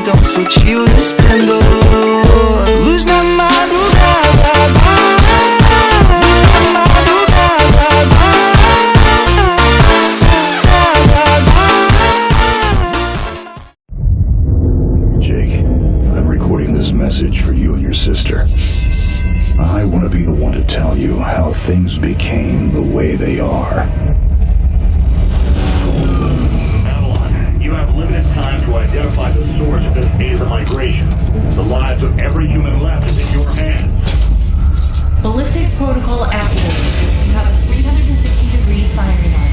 Então sutil esplendor. Luz na madrugada, luz na madrugada. Jake, I'm recording this message for you and your sister. I want to be the one to tell you how things became the way they are. Avalon, you have limited time to identify the source of this Aza migration. The lives of every human left is in your hands. Ballistics protocol activated. You have a 360-degree firing line.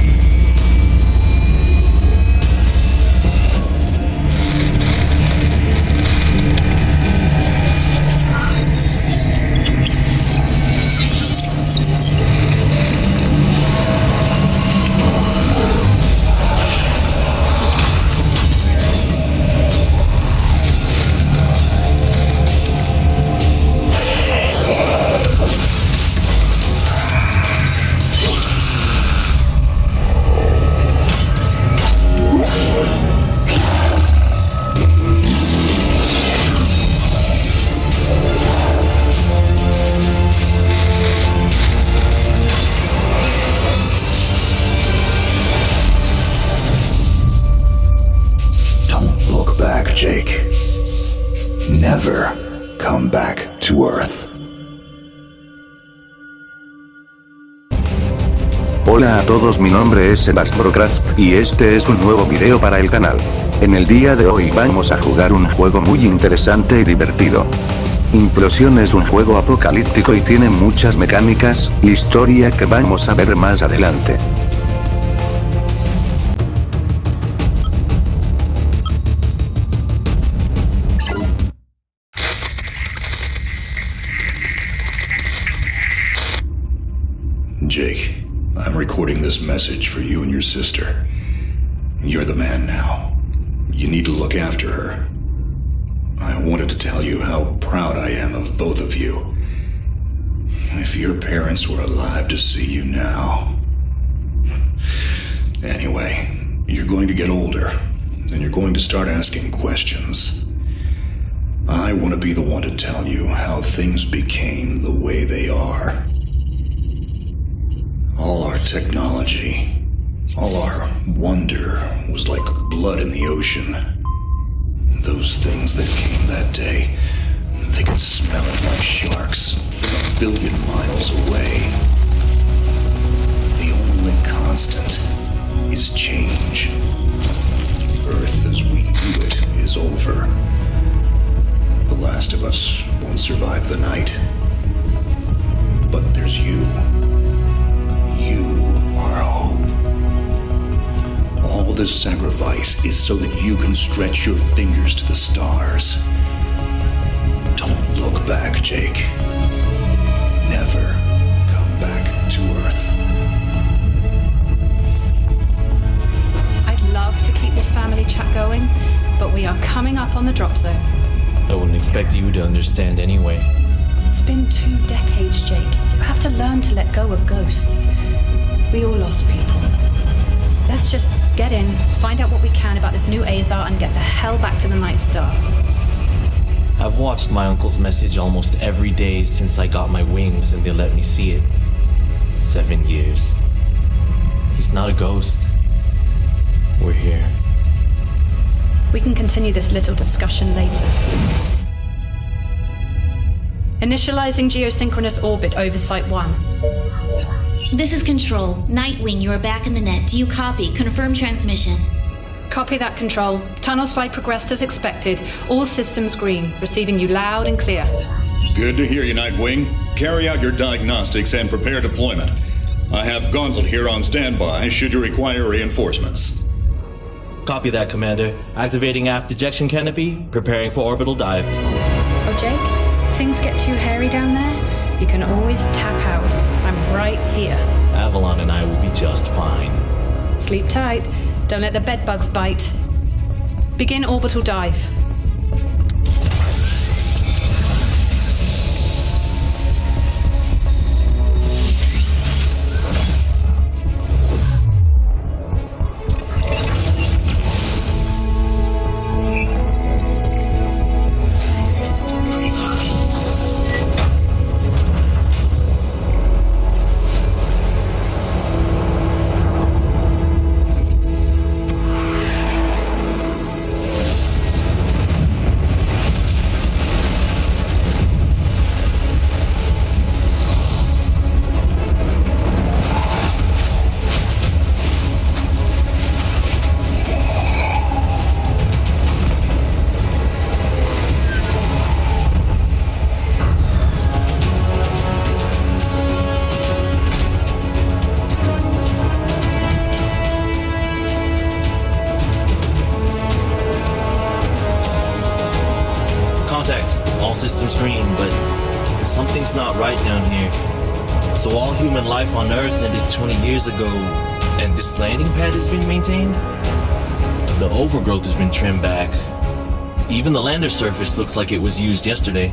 Jake. Never come back to Earth. Hola a todos, mi nombre es Sebastiancraft y este es un nuevo video para el canal. En el día de hoy vamos a jugar un juego muy interesante y divertido. Implosión es un juego apocalíptico y tiene muchas mecánicas y historia que vamos a ver más adelante. Jake, I'm recording this message for you and your sister. You're the man now. You need to look after her. I wanted to tell you how proud I am of both of you. If your parents were alive to see you now. Anyway, you're going to get older, and you're going to start asking questions. I want to be the one to tell you how things became the way they are. All our technology, all our wonder was like blood in the ocean. Those things that came that day, they could smell it like sharks from 1 billion miles away. The only constant is change. Earth as we knew it is over. The last of us won't survive the night. But there's you. You are hope. All this sacrifice is so that you can stretch your fingers to the stars. Don't look back, Jake. Never come back to Earth. I'd love to keep this family chat going, but we are coming up on the drop zone. I wouldn't expect you to understand anyway. It's been 2 decades, Jake. You have to learn to let go of ghosts. We all lost people. Let's just get in, find out what we can about this new Azar, and get the hell back to the Night Star. I've watched my uncle's message almost every day since I got my wings and they let me see it. 7 years. He's not a ghost. We're here. We can continue this little discussion later. Initializing geosynchronous orbit over Site 1. This is Control. Nightwing, you are back in the net. Do you copy? Confirm transmission. Copy that, Control. Tunnel slide progressed as expected. All systems green. Receiving you loud and clear. Good to hear you, Nightwing. Carry out your diagnostics and prepare deployment. I have Gauntlet here on standby should you require reinforcements. Copy that, Commander. Activating aft ejection canopy, preparing for orbital dive. Oh, Jake, things get too hairy down there? You can always tap out. I'm right here. Avalon and I will be just fine. Sleep tight. Don't let the bedbugs bite. Begin orbital dive. system's green, but something's not right down here. So all human life on Earth ended 20 years ago, and this landing pad has been maintained? The overgrowth has been trimmed back. Even the lander surface looks like it was used yesterday.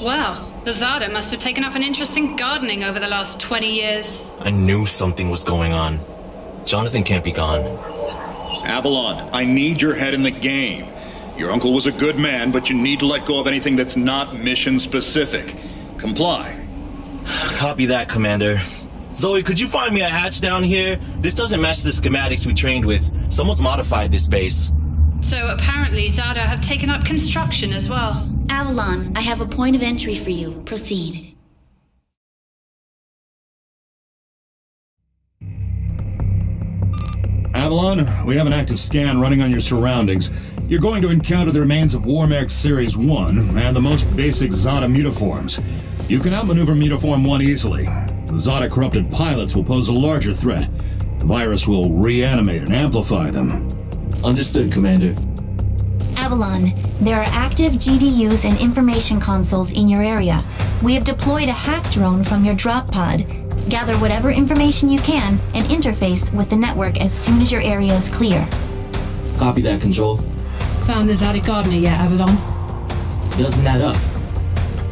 Wow, the Zada must have taken up an interest in gardening over the last 20 years. I knew something was going on. Jonathan can't be gone. Avalon, I need your head in the game. Your uncle was a good man, but you need to let go of anything that's not mission-specific. Comply. Copy that, Commander. Zoe, could you find me a hatch down here? This doesn't match the schematics we trained with. Someone's modified this base. So apparently Zada have taken up construction as well. Avalon, I have a point of entry for you. Proceed. Avalon, we have an active scan running on your surroundings. You're going to encounter the remains of Warmax Series 1 and the most basic Zada mutaforms. You can outmaneuver Mutaform 1 easily. The Zada-corrupted pilots will pose a larger threat. The virus will reanimate and amplify them. Understood, Commander. Avalon, there are active GDUs and information consoles in your area. We have deployed a hack drone from your drop pod. Gather whatever information you can and interface with the network as soon as your area is clear. Copy that, Control. Found the Zada gardener yet, Avalon? Doesn't add up.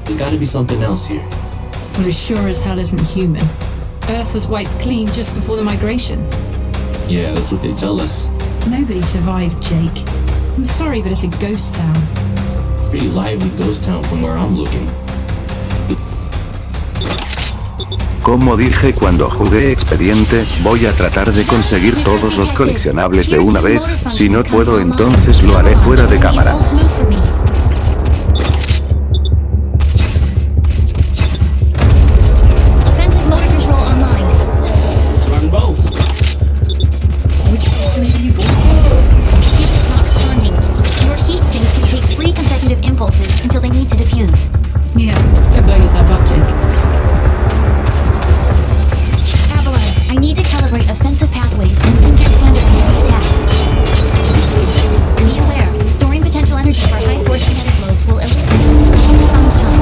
There's gotta be something else here. Well, it sure as hell isn't human. Earth was wiped clean just before the migration. Yeah, that's what they tell us. Nobody survived, Jake. I'm sorry, but it's a ghost town. Pretty lively ghost town from where I'm looking. Como dije cuando jugué Expediente, voy a tratar de conseguir todos los coleccionables de una vez. Si no puedo, entonces lo haré fuera de cámara. Impulses until they need to defuse. Yeah, don't blow yourself up, Jake. Avalon, I need to calibrate offensive pathways and sync your standard enemy attacks. Be aware, storing potential energy for high force kinetic blows will elicit a small response time.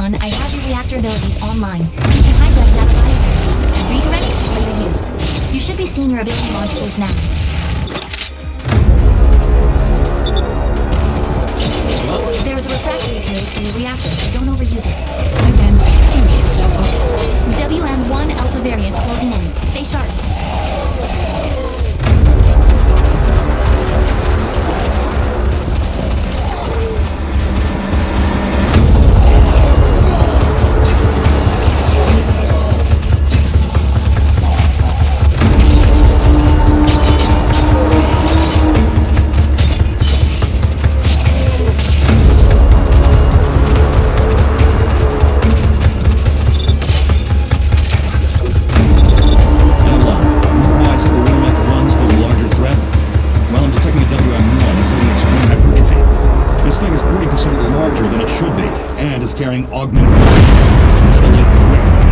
I have your reactor abilities online. You can hijack Zada bioenergy and redirect it for later use. You should be seeing your ability launch case now. There is a refractory period for your reactor, so don't overuse it. Again, don't get yourself up. WM1 Alpha variant closing in. Stay sharp. Carrying augmented kill it quickly.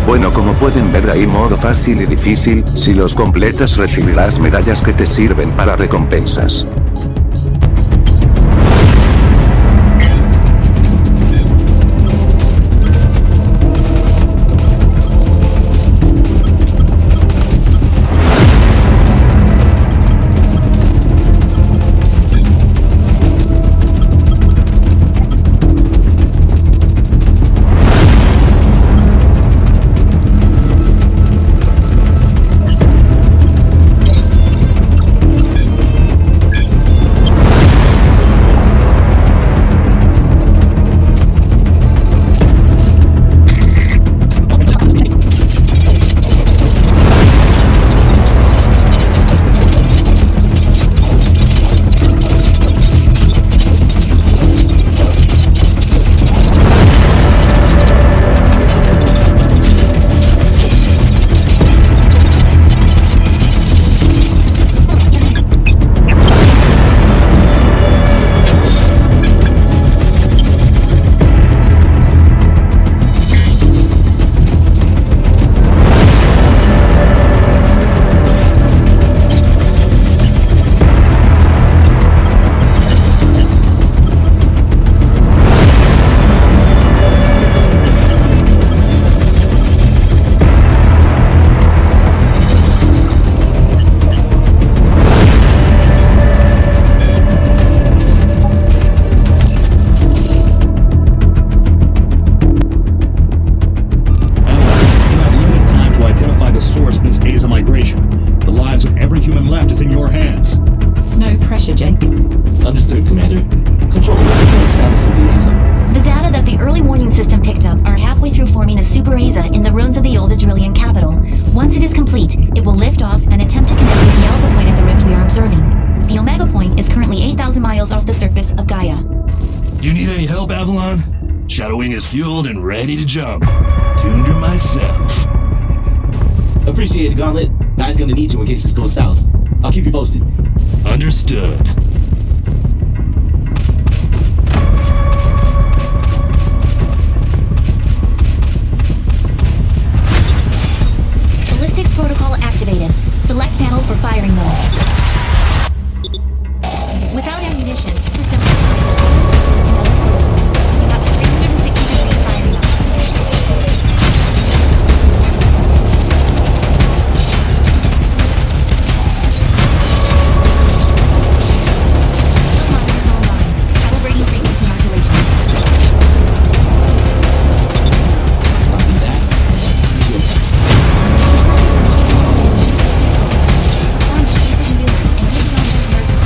Bueno, como pueden ver, hay modo fácil y difícil. Si los completas recibirás medallas que te sirven para recompensas. Understood, Commander. Control, what's the current status of the ASA? The data that the early warning system picked up are halfway through forming a super ASA in the ruins of the old Adrillian capital. Once it is complete, it will lift off and attempt to connect with the alpha point of the rift we are observing. The Omega point is currently 8,000 miles off the surface of Gaia. You need any help, Avalon? Shadow Wing is fueled and ready to jump. Tuned her myself. Appreciate it, Gauntlet. Guy's gonna need you in case this goes south. I'll keep you posted. Understood. Ballistics protocol activated. Select panel for firing mode. Without ammunition, system switched to kinetic mode. You have a 360-degree firing mode. Calibrating frequency modulation. Copy that. Shield set. Perform basic maneuvers and hit emergency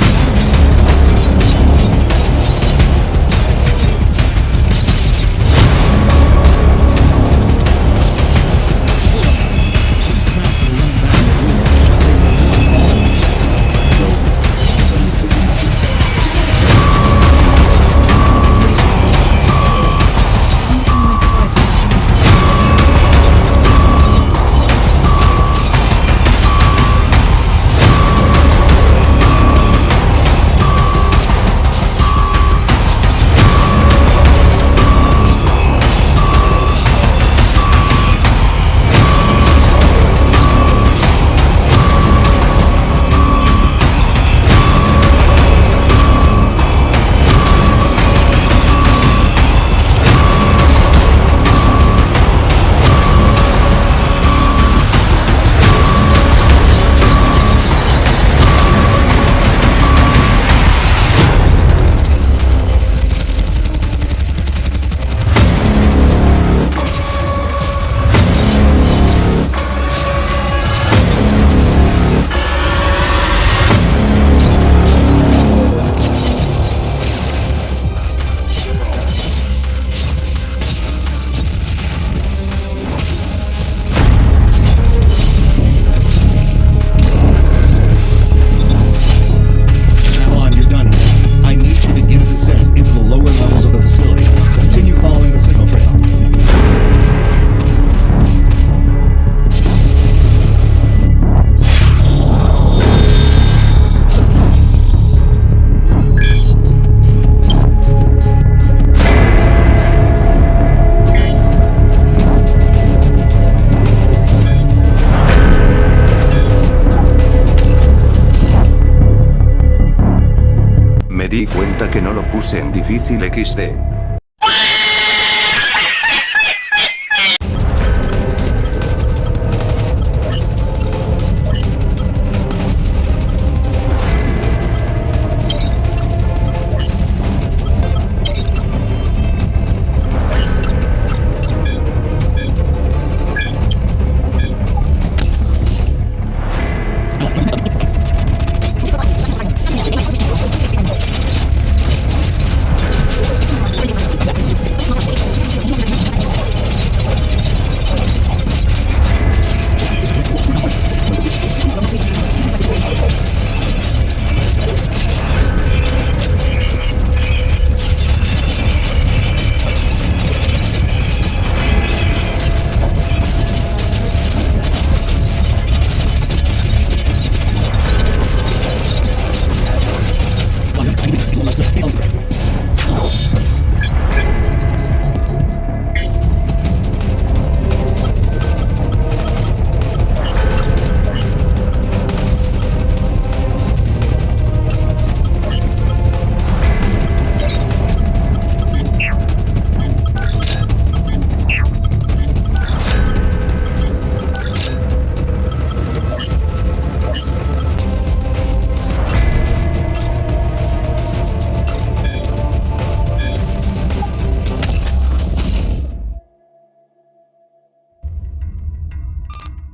Me di cuenta que no lo puse en difícil XD.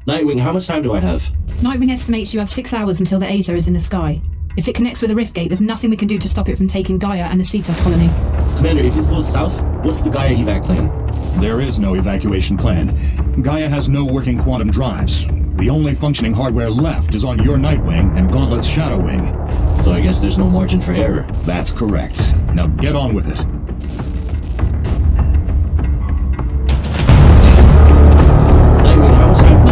Nightwing, how much time do I have? Nightwing estimates you have 6 hours until the ASA is in the sky. If it connects with a rift gate, there's nothing we can do to stop it from taking Gaia and the Cetos colony. Commander, if this goes south, what's the Gaia evac plan? There is no evacuation plan. Gaia has no working quantum drives. The only functioning hardware left is on your Nightwing and Gauntlet's Shadow Wing. So I guess there's no margin for error. That's correct. Now get on with it. Nightwing, how was that?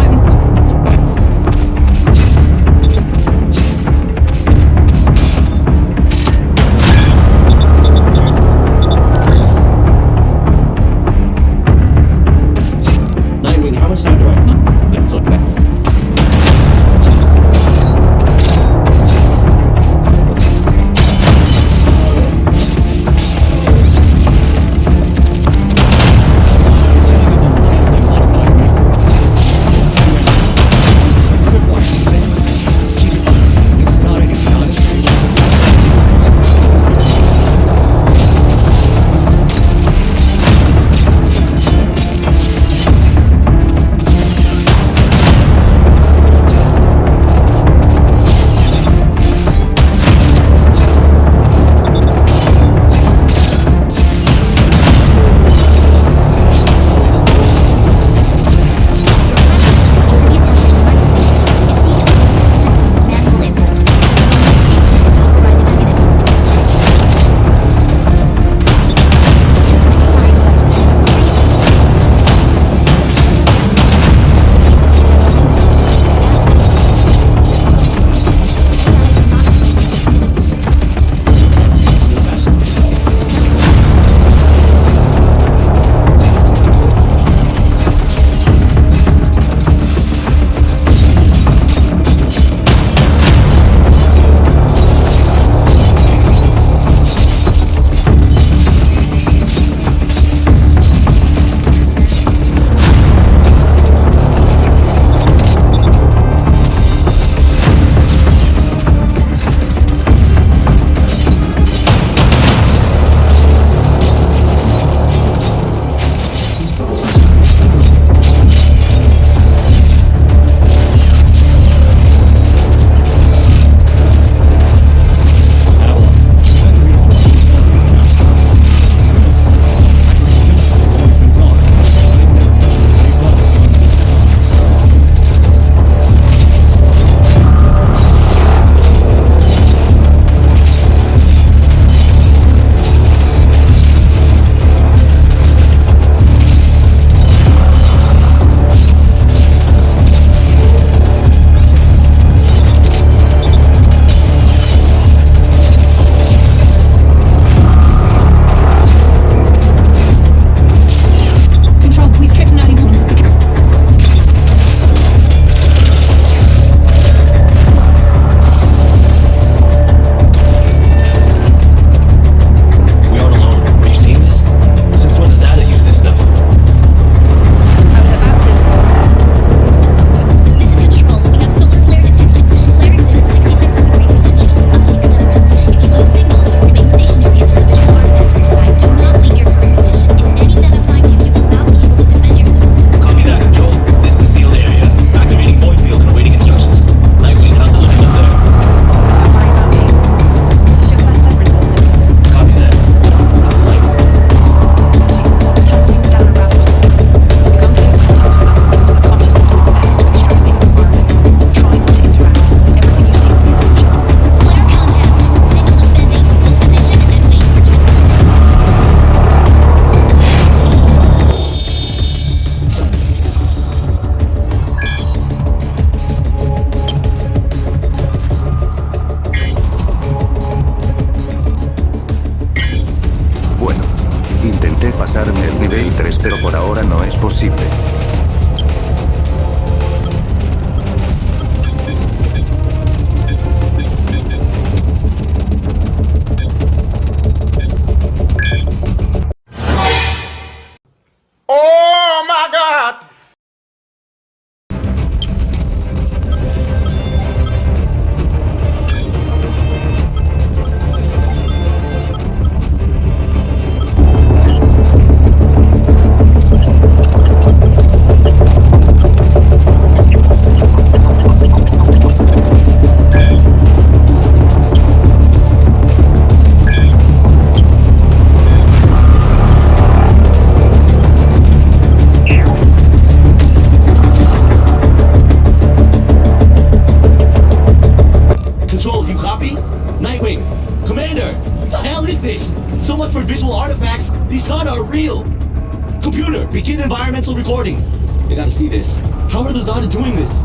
Nightwing, how much time do I? Let's look back. pasarme el nivel 3, pero por ahora no es posible. Oh my God! Commander! What the hell is this? So much for visual artifacts. These Zana are real. Computer, begin environmental recording. I gotta see this. How are the Zana doing this?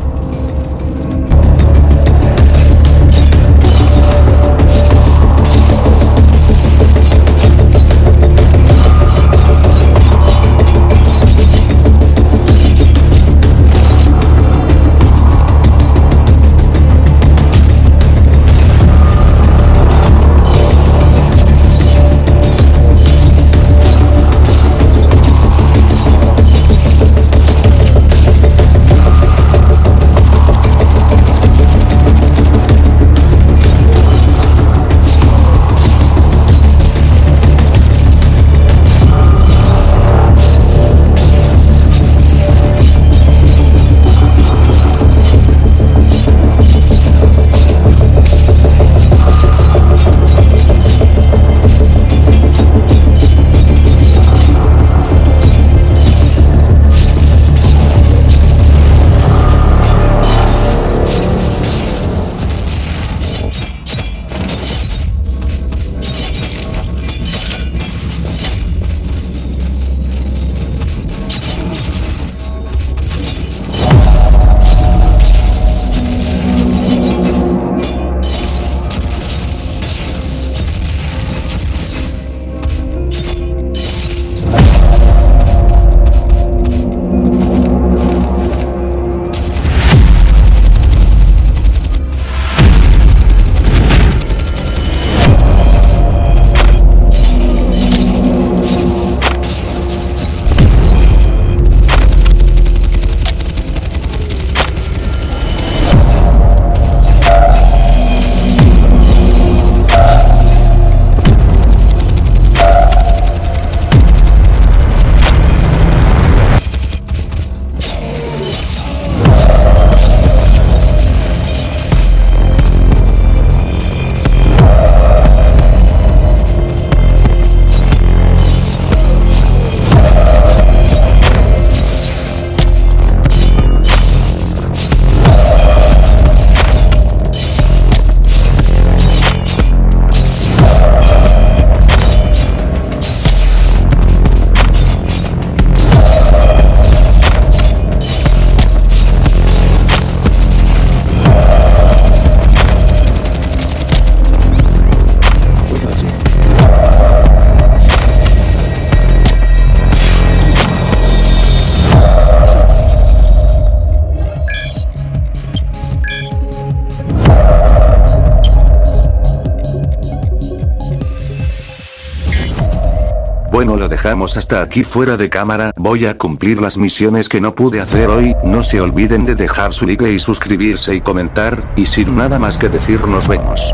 Bueno, lo dejamos hasta aquí fuera de cámara. Voy a cumplir las misiones que no pude hacer hoy. No se olviden de dejar su like y suscribirse y comentar, y sin nada más que decir nos vemos.